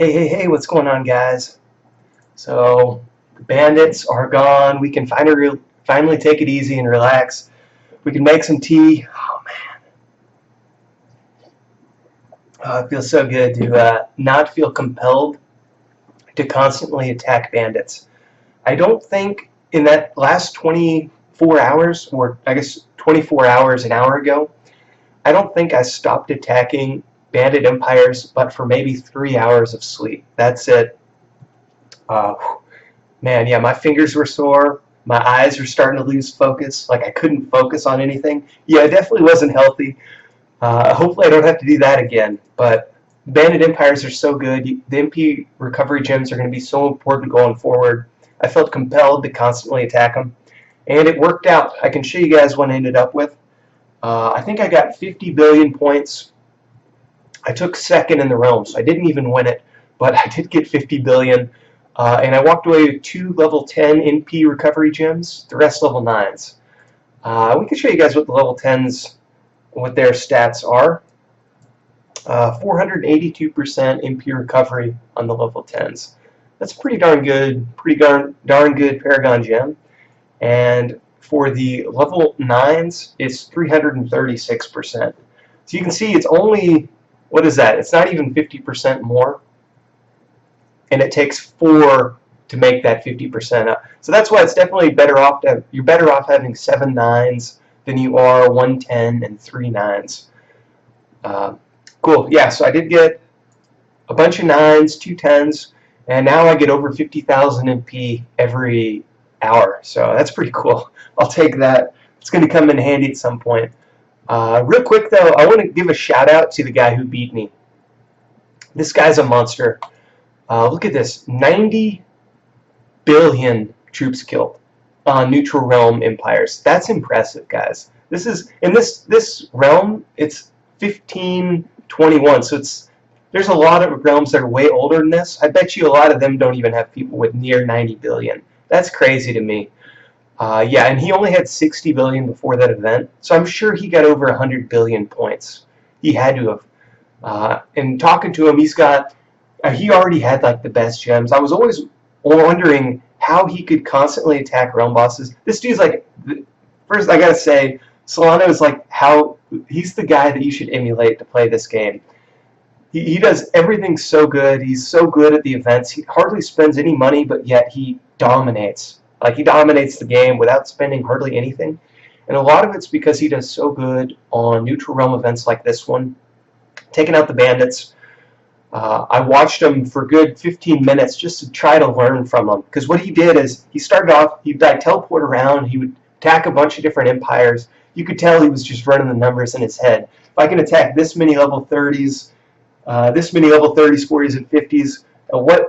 Hey, what's going on, guys? So, the bandits are gone. We can finally take it easy and relax. We can make some tea. Oh, man. It feels so good to not feel compelled to constantly attack bandits. I don't think in that last 24 hours, or I guess 24 hours an hour ago, I don't think I stopped attacking bandit empires, but for maybe 3 hours of sleep. That's it. Uh, Man, yeah, my fingers were sore. My eyes were starting to lose focus. Like I couldn't focus on anything. Yeah, it definitely wasn't healthy. Hopefully I don't have to do that again. But Bandit Empires are so good. The MP recovery gems are going to be so important going forward. I felt compelled to constantly attack them. And it worked out. I can show you guys what I ended up with. I think I got 50 billion points. I took second in the realm, so I didn't even win it. But I did get 50 billion. And I walked away with 2 level 10 NP recovery gems, the rest level 9s. We can show you guys what the level 10s, what their stats are. 482% NP recovery on the level 10s. That's pretty darn good, darn good Paragon gem. And for the level 9s, it's 336%. So you can see it's only, what is that? It's not even 50% more. And it takes 4 to make that 50% up. So that's why it's definitely better off you're better off having 7 9s than you are 1 10 and 3 9s. Cool. Yeah, so I did get a bunch of 9s, 2 10s, and now I get over 50,000 MP every hour. So that's pretty cool. I'll take that. It's going to come in handy at some point. Real quick though, I want to give a shout out to the guy who beat me. This guy's a monster. Look at this, 90 billion troops killed on neutral realm empires. That's impressive, guys. This is in this realm. It's 1521, so there's a lot of realms that are way older than this. I bet you a lot of them don't even have people with near 90 billion. That's crazy to me. Yeah, and he only had 60 billion before that event, so I'm sure he got over 100 billion points. He had to have. And talking to him, he already had like the best gems. I was always wondering how he could constantly attack realm bosses. This dude's like, first I gotta say, Solano is like he's the guy that you should emulate to play this game. He does everything so good. He's so good at the events. He hardly spends any money, but yet he dominates. Like he dominates the game without spending hardly anything. And a lot of it's because he does so good on neutral realm events like this one, taking out the bandits. I watched him for a good 15 minutes just to try to learn from him. Because what he did is, he started off, he'd teleport around, he would attack a bunch of different empires. You could tell he was just running the numbers in his head. If I can attack this many level 30s, this many level 30s, 40s, and 50s,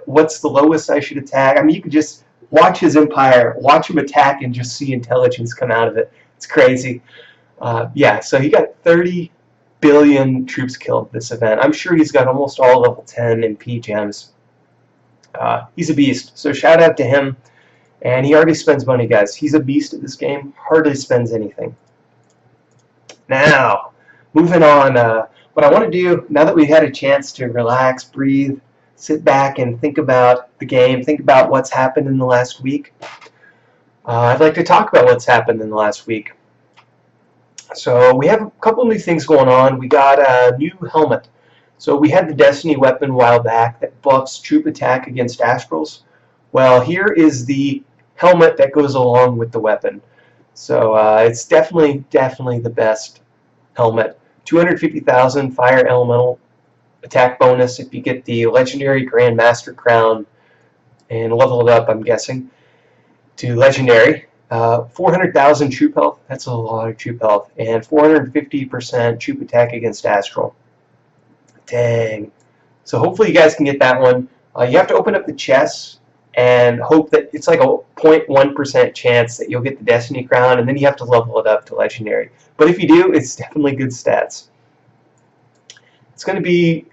what's the lowest I should attack? I mean, you could just watch his empire, watch him attack, and just see intelligence come out of it. It's crazy. Yeah, so he got 30 billion troops killed this event. I'm sure he's got almost all level 10 MP gems. He's a beast, so shout out to him. And he already spends money, guys. He's a beast at this game, hardly spends anything. Now, moving on, what I want to do, now that we've had a chance to relax, breathe, sit back and think about the game, think about what's happened in the last week, I'd like to talk about what's happened in the last week. So we have a couple new things going on. We got a new helmet. So we had the Destiny weapon a while back that buffs troop attack against Astrals. Well, here is the helmet that goes along with the weapon. So it's definitely the best helmet. 250,000 fire elemental attack bonus if you get the legendary Grandmaster crown and level it up, I'm guessing, to legendary. 400,000 troop health, that's a lot of troop health, and 450% troop attack against Astral. Dang. So hopefully you guys can get that one. You have to open up the chests and hope that it's like a 0.1% chance that you'll get the Destiny crown, and then you have to level it up to legendary. But if you do, it's definitely good stats. It's going to be,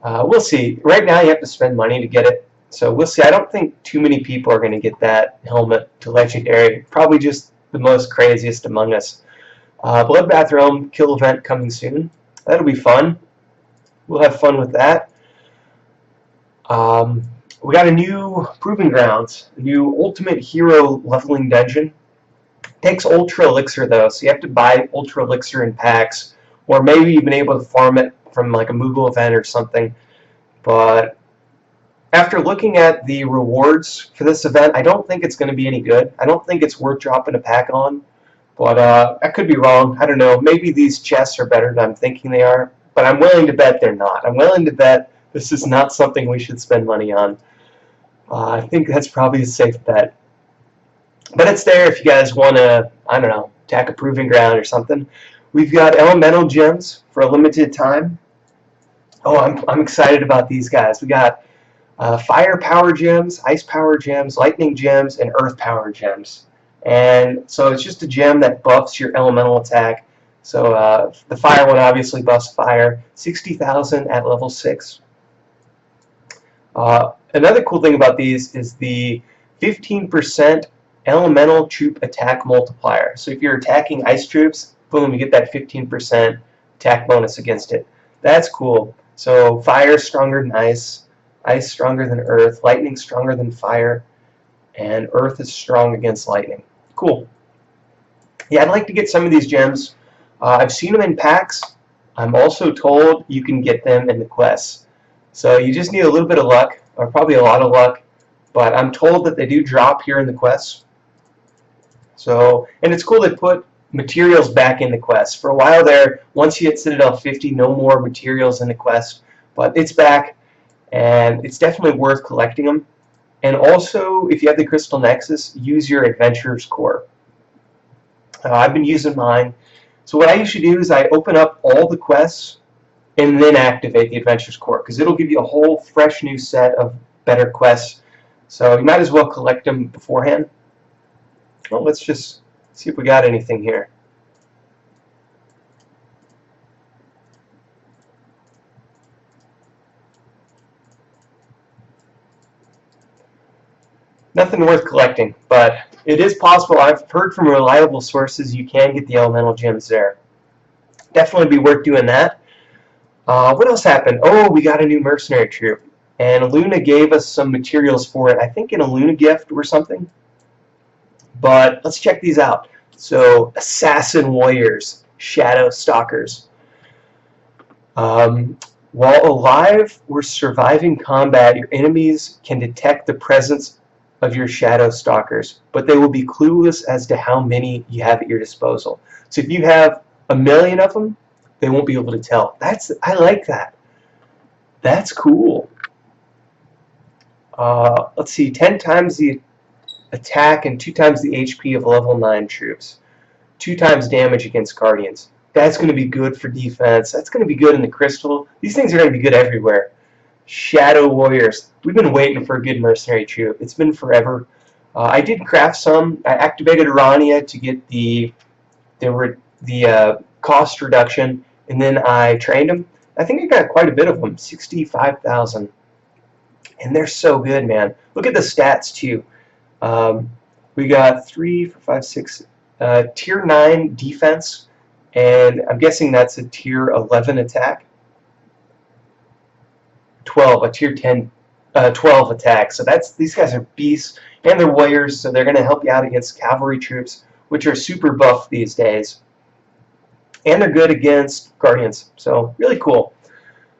we'll see. Right now you have to spend money to get it. So we'll see. I don't think too many people are going to get that helmet to legendary. Probably just the most craziest among us. Bloodbath Realm kill event coming soon. That'll be fun. We'll have fun with that. We got a new Proving Grounds, a new Ultimate Hero leveling dungeon. Takes Ultra Elixir though, so you have to buy Ultra Elixir in packs, or maybe you've been able to farm it from like a Moogle event or something. But after looking at the rewards for this event, I don't think it's going to be any good. I don't think it's worth dropping a pack on, but I could be wrong. I don't know. Maybe these chests are better than I'm thinking they are, but I'm willing to bet they're not. I'm willing to bet this is not something we should spend money on. I think that's probably a safe bet. But it's there if you guys want to, I don't know, attack a Proving Ground or something. We've got Elemental Gems for a limited time. Oh, I'm excited about these guys. We got Fire Power Gems, Ice Power Gems, Lightning Gems, and Earth Power Gems. And so it's just a gem that buffs your elemental attack. So the Fire one obviously buffs Fire. 60,000 at level 6. Another cool thing about these is the 15% elemental troop attack multiplier. So if you're attacking ice troops, boom, you get that 15% attack bonus against it. That's cool. So fire is stronger than ice stronger than earth, lightning stronger than fire, and earth is strong against lightning. Cool. Yeah, I'd like to get some of these gems. I've seen them in packs. I'm also told you can get them in the quests. So you just need a little bit of luck, or probably a lot of luck, but I'm told that they do drop here in the quests. So, and it's cool they put materials back in the quest. For a while there, once you hit Citadel 50, no more materials in the quest, but it's back, and it's definitely worth collecting them. And also, if you have the Crystal Nexus, use your Adventurer's Core. I've been using mine. So what I usually do is I open up all the quests and then activate the Adventurer's Core, because it'll give you a whole fresh new set of better quests. So you might as well collect them beforehand. Well, let's just see if we got anything here. Nothing worth collecting, but it is possible. I've heard from reliable sources you can get the elemental gems there. Definitely be worth doing that. What else happened? Oh, we got a new mercenary troop, and Luna gave us some materials for it. I think in a Luna gift or something. But let's check these out. So, Assassin Warriors, Shadow Stalkers. While alive or surviving combat, your enemies can detect the presence of your Shadow Stalkers, but they will be clueless as to how many you have at your disposal. So if you have 1,000,000 of them, they won't be able to tell. I like that. That's cool. Let's see, 10 times the attack and 2 times the HP of level 9 troops. 2 times damage against Guardians. That's going to be good for defense. That's going to be good in the Crystal. These things are going to be good everywhere. Shadow Warriors. We've been waiting for a good mercenary troop. It's been forever. I did craft some. I activated Arania to get the cost reduction, and then I trained them. I think I got quite a bit of them, 65,000. And they're so good, man. Look at the stats, too. We got 3, 4, 5, 6, tier 9 defense, and I'm guessing that's a tier 11 attack. 12, a tier 10, 12 attack. So these guys are beasts, and they're warriors, so they're going to help you out against cavalry troops, which are super buff these days. And they're good against Guardians, so really cool.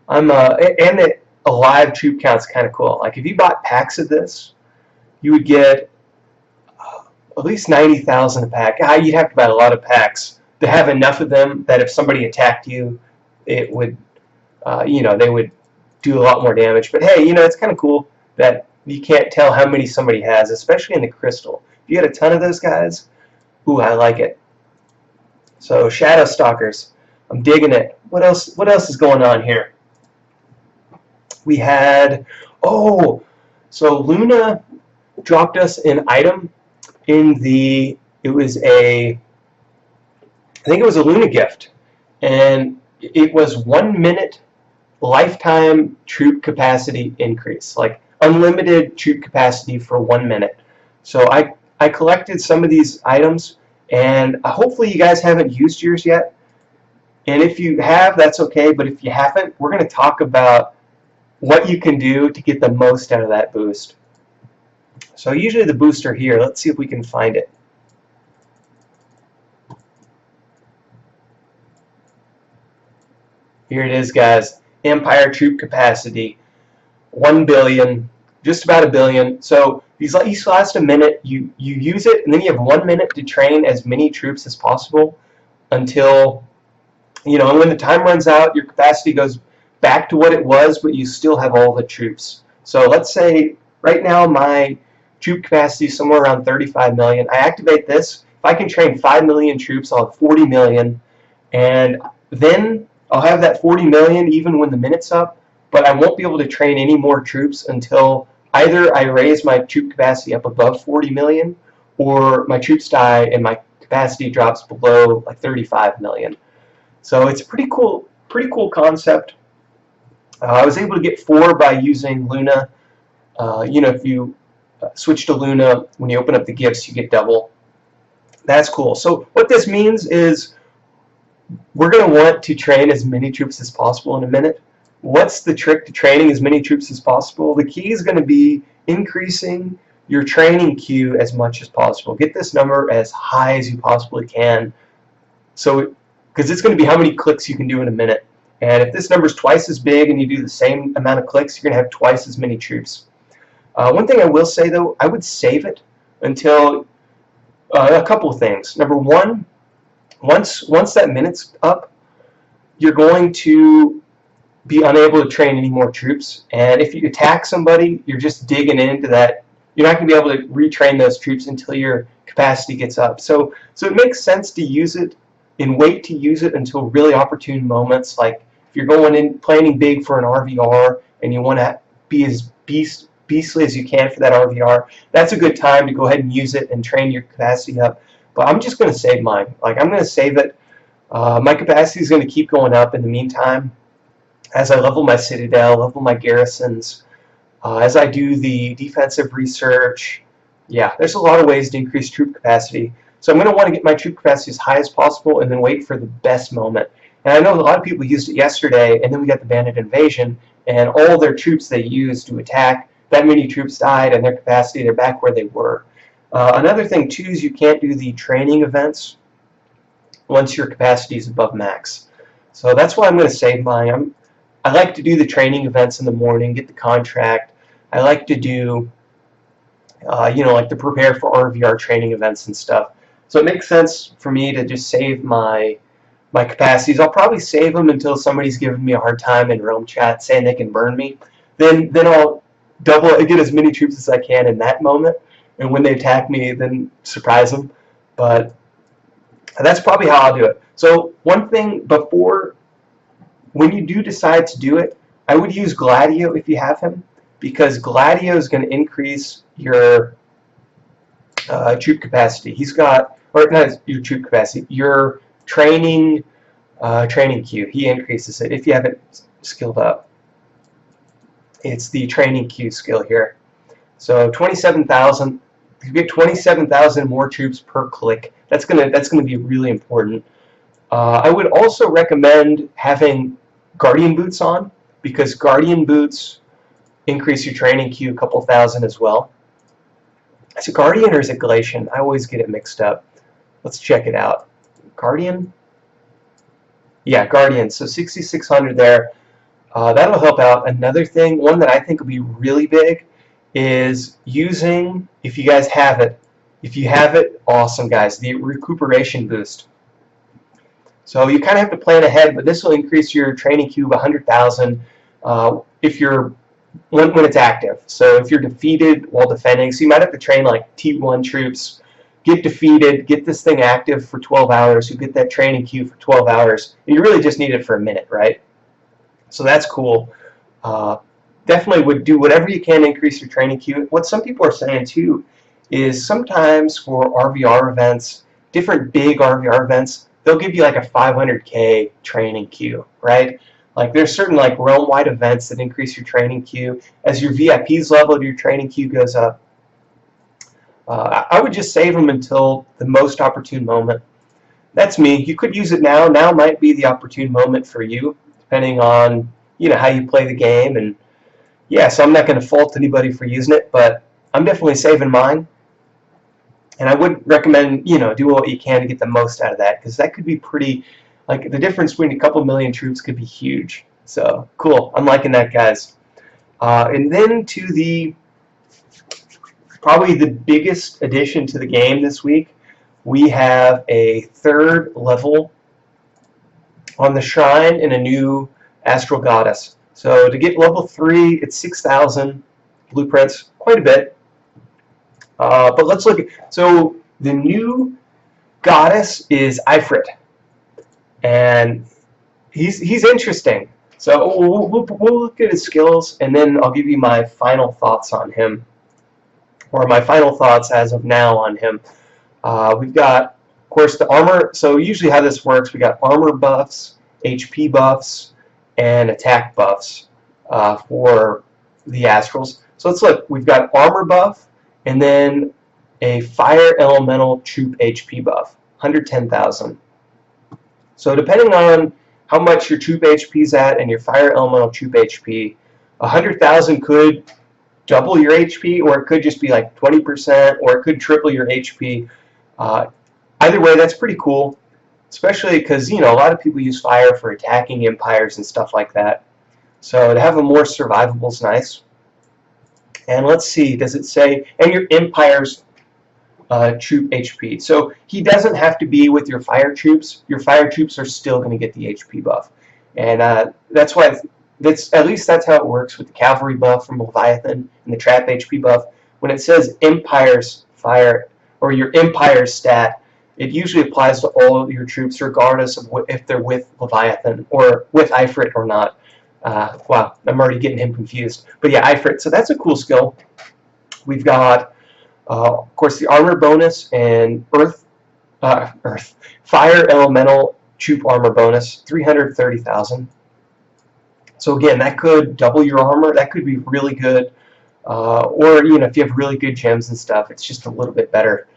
And the alive troop count's kind of cool. Like if you bought packs of this, you would get at least 90,000 a pack. You'd have to buy a lot of packs to have enough of them that if somebody attacked you, it would, they would do a lot more damage. But hey, it's kind of cool that you can't tell how many somebody has, especially in the Crystal. If you got a ton of those guys, ooh, I like it. So Shadow Stalkers, I'm digging it. What else is going on here? We had, so Luna dropped us an item in I think it was a Luna gift, and it was 1 minute lifetime troop capacity increase, like unlimited troop capacity for 1 minute. So I collected some of these items, and hopefully you guys haven't used yours yet. And if you have, that's okay. But if you haven't, we're going to talk about what you can do to get the most out of that boost. So usually the booster here, let's see if we can find it. Here it is, guys. Empire troop capacity, 1 billion, just about a billion. So these last a minute. You use it, and then you have 1 minute to train as many troops as possible until, you know, when the time runs out, your capacity goes back to what it was, but you still have all the troops. So let's say right now my troop capacity is somewhere around 35 million. I activate this. If I can train 5 million troops, I'll have 40 million, and then I'll have that 40 million even when the minute's up, but I won't be able to train any more troops until either I raise my troop capacity up above 40 million, or my troops die and my capacity drops below like 35 million. So it's a pretty cool concept. I was able to get 4 by using Luna. You know, if you switch to Luna, when you open up the gifts, you get double. That's cool. So what this means is we're going to want to train as many troops as possible in a minute. What's the trick to training as many troops as possible? The key is going to be increasing your training queue as much as possible. Get this number as high as you possibly can. So, because it's going to be how many clicks you can do in a minute. And if this number is twice as big and you do the same amount of clicks, you're going to have twice as many troops. One thing I will say, though, I would save it until a couple of things. Number one, once that minute's up, you're going to be unable to train any more troops. And if you attack somebody, you're just digging into that. You're not going to be able to retrain those troops until your capacity gets up. So it makes sense to use it and wait to use it until really opportune moments. Like if you're going in planning big for an RVR and you want to be as beastly as you can for that RVR, that's a good time to go ahead and use it and train your capacity up. But I'm just going to save mine. Like I'm going to save it. My capacity is going to keep going up in the meantime as I level my citadel, level my garrisons, as I do the defensive research. Yeah, there's a lot of ways to increase troop capacity. So I'm going to want to get my troop capacity as high as possible and then wait for the best moment. And I know a lot of people used it yesterday, and then we got the Bandit invasion, and all their troops they used to attack, that many troops died, and their capacity, they're back where they were. Another thing, too, is you can't do the training events once your capacity is above max. So that's why I'm going to save mine. I like to do the training events in the morning, get the contract. I like to do, you know, like to prepare for RVR training events and stuff. So it makes sense for me to just save my capacities. I'll probably save them until somebody's giving me a hard time in Realm chat saying they can burn me. Then I'll get as many troops as I can in that moment, and when they attack me, then surprise them. But that's probably how I'll do it. So one thing before, when you do decide to do it, I would use Gladio if you have him, because Gladio is going to increase your troop capacity. He's got, or not your troop capacity, your training queue. He increases it if you have it skilled up. It's the training queue skill here. So 27,000. You get 27,000 more troops per click. That's gonna be really important. I would also recommend having Guardian Boots on, because Guardian Boots increase your training queue a couple thousand as well. Is it Guardian or is it Galatian? I always get it mixed up. Let's check it out. Guardian? Yeah, Guardian. So 6,600 there. That'll help out. Another thing, one that I think will be really big, is using, if you guys have it, awesome, guys, the recuperation boost. So you kind of have to plan ahead, but this will increase your training queue 100,000 if you're when it's active. So if you're defeated while defending, so you might have to train like T1 troops, get defeated, get this thing active for 12 hours, you get that training queue for 12 hours, and you really just need it for a minute, right? So that's cool. Definitely would do whatever you can to increase your training queue. What some people are saying too is sometimes for RVR events, different big RVR events, they'll give you like a 500K training queue, right? Like there's certain like realm-wide events that increase your training queue. As your VIPs level, your training queue goes up. I would just save them until the most opportune moment. That's me. You could use it now. Now might be the opportune moment for you, depending on, you know, how you play the game and yeah, so I'm not going to fault anybody for using it, but I'm definitely saving mine. And I would recommend, do what you can to get the most out of that, because that could be pretty, like, the difference between a couple million troops could be huge. So, cool. I'm liking that, guys. And then to probably the biggest addition to the game this week, we have a 3rd level on the shrine and a new Astral Goddess. So to get level 3, it's 6,000 blueprints, quite a bit. But let's look at, so the new goddess is Ifrit, and he's interesting. So we'll look at his skills, and then I'll give you my final thoughts on him, or my final thoughts as of now on him. We've got, of course, the armor. So usually how this works, we got armor buffs, HP buffs, and attack buffs for the Astrals. So let's look. We've got armor buff, and then a fire elemental troop HP buff, 110,000. So depending on how much your troop HP is at and your fire elemental troop HP, 100,000 could double your HP, or it could just be like 20%, or it could triple your HP. Either way, that's pretty cool, especially because, a lot of people use fire for attacking empires and stuff like that. So to have a more survivable is nice. And let's see, does it say, and your empire's troop HP. So he doesn't have to be with your fire troops. Your fire troops are still going to get the HP buff. And that's why, at least that's how it works with the cavalry buff from Leviathan and the trap HP buff. When it says empire's fire, or your empire's stat, it usually applies to all of your troops regardless of if they're with Leviathan or with Ifrit or not. Wow, I'm already getting him confused. But yeah, Ifrit, so that's a cool skill. We've got, of course, the armor bonus and fire elemental troop armor bonus, 330,000. So again, that could double your armor. That could be really good. Or if you have really good gems and stuff, it's just a little bit better.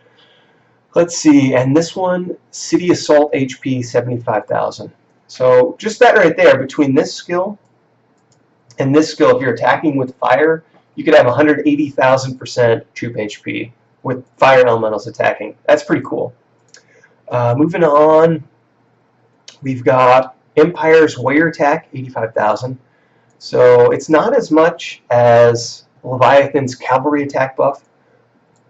Let's see, and this one, City Assault HP, 75,000. So just that right there, between this skill and this skill, if you're attacking with fire, you could have 180,000% troop HP with fire elementals attacking. That's pretty cool. Moving on, we've got Empire's Warrior Attack, 85,000. So it's not as much as Leviathan's Cavalry Attack buff,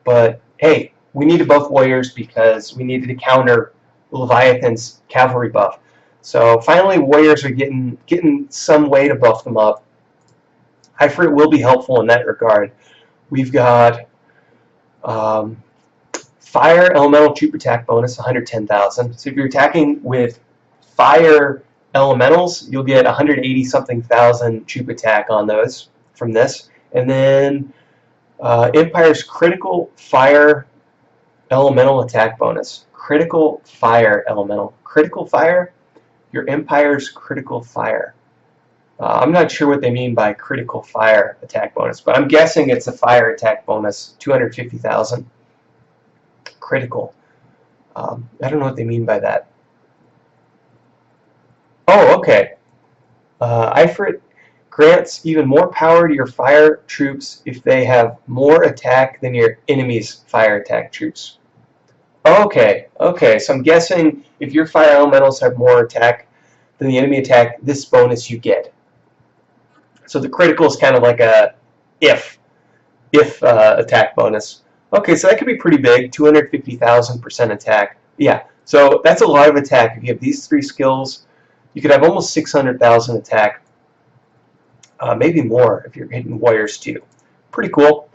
but hey, we needed both warriors because we needed to counter Leviathan's cavalry buff. So finally, warriors are getting some way to buff them up. Ifrit will be helpful in that regard. We've got fire elemental troop attack bonus, 110,000. So if you're attacking with fire elementals, you'll get 180-something thousand troop attack on those from this. And then Empire's critical fire elemental attack bonus. Critical fire elemental. Critical fire? Your Empire's critical fire. I'm not sure what they mean by critical fire attack bonus, but I'm guessing it's a fire attack bonus, 250,000. Critical. I don't know what they mean by that. Oh, okay. Ifrit grants even more power to your fire troops if they have more attack than your enemy's fire attack troops. Okay, so I'm guessing if your fire elementals have more attack than the enemy attack, this bonus you get. So the critical is kind of like a if attack bonus. Okay, so that could be pretty big, 250,000% attack. Yeah, so that's a lot of attack. If you have these three skills, you could have almost 600,000 attack. Maybe more if you're hitting warriors too. Pretty cool.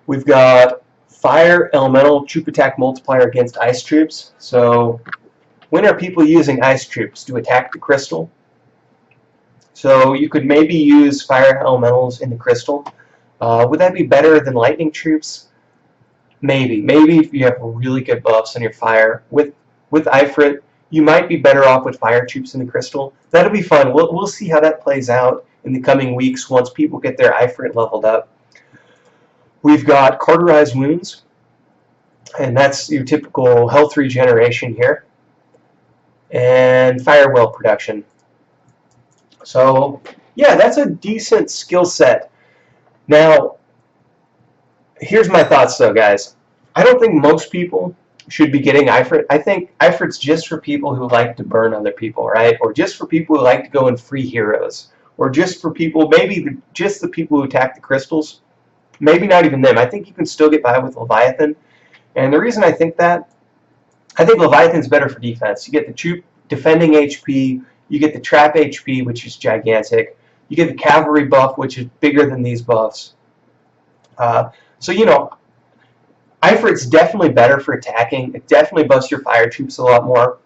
We've got fire elemental troop attack multiplier against ice troops. So when are people using ice troops? To attack the crystal? So you could maybe use fire elementals in the crystal. Would that be better than lightning troops? Maybe. Maybe if you have really good buffs on your fire. With Ifrit, you might be better off with fire troops in the crystal. That'll be fun. We'll see how that plays out in the coming weeks once people get their Ifrit leveled up. We've got cauterized wounds, and that's your typical health regeneration here, and firewell production. So yeah, that's a decent skill set. Now, here's my thoughts though, guys. I don't think most people should be getting Ifrit. I think Ifrit's just for people who like to burn other people, right? Or just for people who like to go in free heroes. Or just for people, maybe just the people who attack the crystals. Maybe not even them. I think you can still get by with Leviathan. And the reason I think that, I think Leviathan's better for defense. You get the troop defending HP, you get the trap HP, which is gigantic. You get the cavalry buff, which is bigger than these buffs. So, you know, Ifrit's definitely better for attacking. It definitely buffs your fire troops a lot more.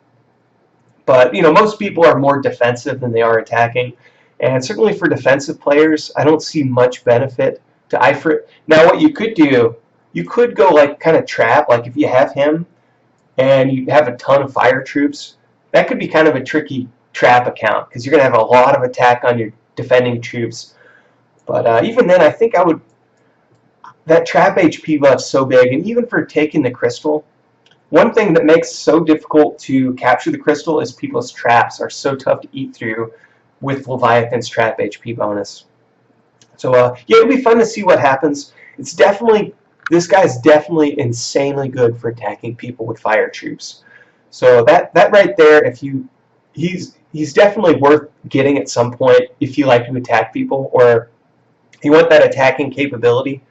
But, you know, most people are more defensive than they are attacking. And certainly for defensive players, I don't see much benefit to Ifrit. Now, what you could do, you could go like kind of trap, like if you have him and you have a ton of fire troops, that could be kind of a tricky trap account because you're going to have a lot of attack on your defending troops. But even then, I think I would, that trap HP buff's so big, and even for taking the crystal, one thing that makes it so difficult to capture the crystal is people's traps are so tough to eat through with Leviathan's trap HP bonus. So yeah, it'll be fun to see what happens. It's definitely, this guy's definitely insanely good for attacking people with fire troops. So that right there, if you, he's definitely worth getting at some point if you like to attack people, or you want that attacking capability,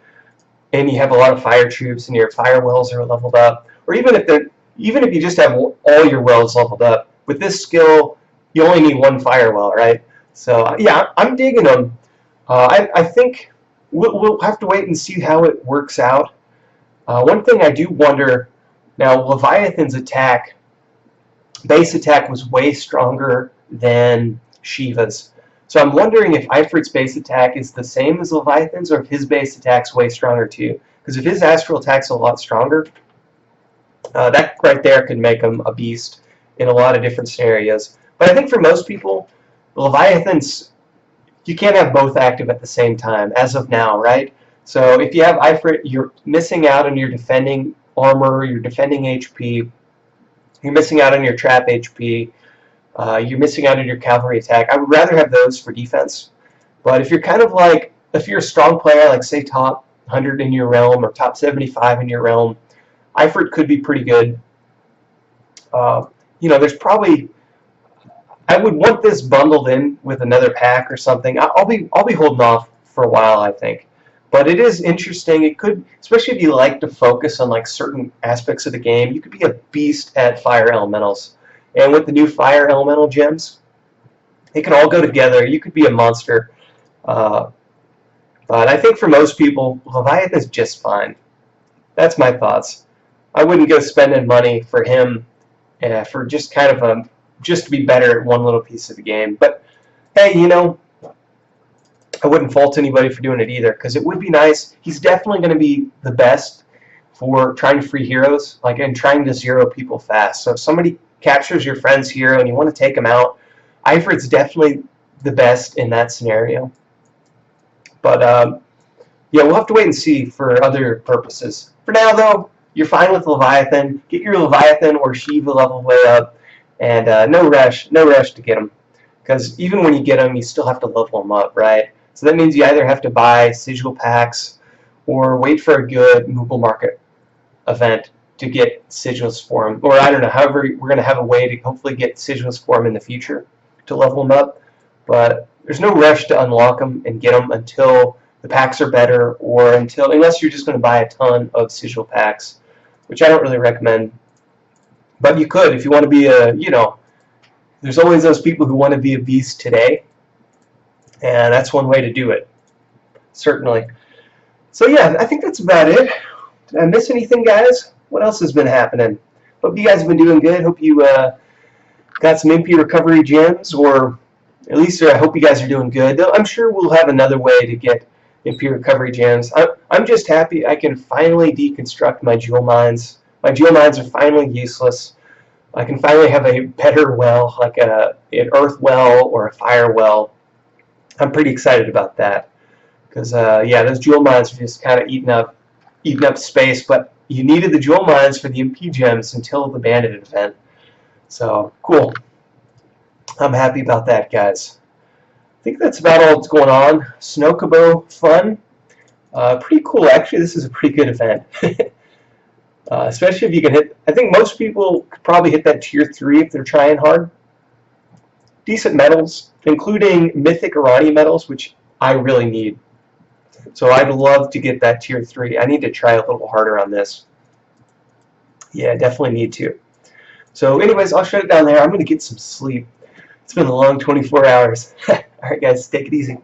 and you have a lot of fire troops and your fire wells are leveled up, or even if you just have all your wells leveled up, with this skill you only need one fire well, right? So yeah, I'm digging them. I think we'll have to wait and see how it works out. One thing I do wonder, now Leviathan's base attack was way stronger than Shiva's. So I'm wondering if Ifrit's base attack is the same as Leviathan's, or if his base attack's way stronger too. Because if his astral attack's a lot stronger, that right there could make him a beast in a lot of different scenarios. But I think for most people, Leviathan's, you can't have both active at the same time, as of now, right? So if you have Ifrit, you're missing out on your defending armor, your defending HP, you're missing out on your trap HP, you're missing out on your cavalry attack. I would rather have those for defense. But if you're kind of like, if you're a strong player, like say top 100 in your realm or top 75 in your realm, Ifrit could be pretty good. You know, there's probably, I would want this bundled in with another pack or something. I'll be holding off for a while, I think. But it is interesting. It could, especially if you like to focus on like certain aspects of the game, you could be a beast at fire elementals. And with the new fire elemental gems, they can all go together. You could be a monster. But I think for most people, Leviathan is just fine. That's my thoughts. I wouldn't go spending money for him for just kind of just to be better at one little piece of the game. But hey, you know, I wouldn't fault anybody for doing it either, because it would be nice. He's definitely going to be the best for trying to free heroes, like, and trying to zero people fast. So if somebody captures your friend's hero and you want to take him out, Ifrit's definitely the best in that scenario. But yeah, we'll have to wait and see for other purposes. For now, though, you're fine with Leviathan. Get your Leviathan or Shiva level way up, and no rush to get them, because even when you get them, you still have to level them up, right? So that means you either have to buy sigil packs or wait for a good Moogle Market event to get sigils for them, or I don't know, however, we're going to have a way to hopefully get sigils for them in the future to level them up. But there's no rush to unlock them and get them until the packs are better, or unless you're just going to buy a ton of sigil packs, which I don't really recommend. But you could, if you want to be a, you know, there's always those people who want to be a beast today, and that's one way to do it, certainly. So yeah, I think that's about it. Did I miss anything, guys? What else has been happening? Hope you guys have been doing good. Hope you got some MP recovery gems, or at least I hope you guys are doing good. I'm sure we'll have another way to get MP recovery gems. I'm just happy I can finally deconstruct my jewel mines. My jewel mines are finally useless. I can finally have a better well, like an earth well or a fire well. I'm pretty excited about that, because yeah, those jewel mines are just kind of eating up space. But you needed the jewel mines for the MP gems until the Bandit event. So cool. I'm happy about that, guys. I think that's about all that's going on. Snowcabo fun. Pretty cool, actually. This is a pretty good event. Especially if you can hit, I think most people could probably hit that tier 3 if they're trying hard. Decent medals, including mythic Irani medals, which I really need. So I'd love to get that tier 3. I need to try a little harder on this. Yeah, definitely need to. So anyways, I'll shut it down there. I'm going to get some sleep. It's been a long 24 hours. Alright guys, take it easy.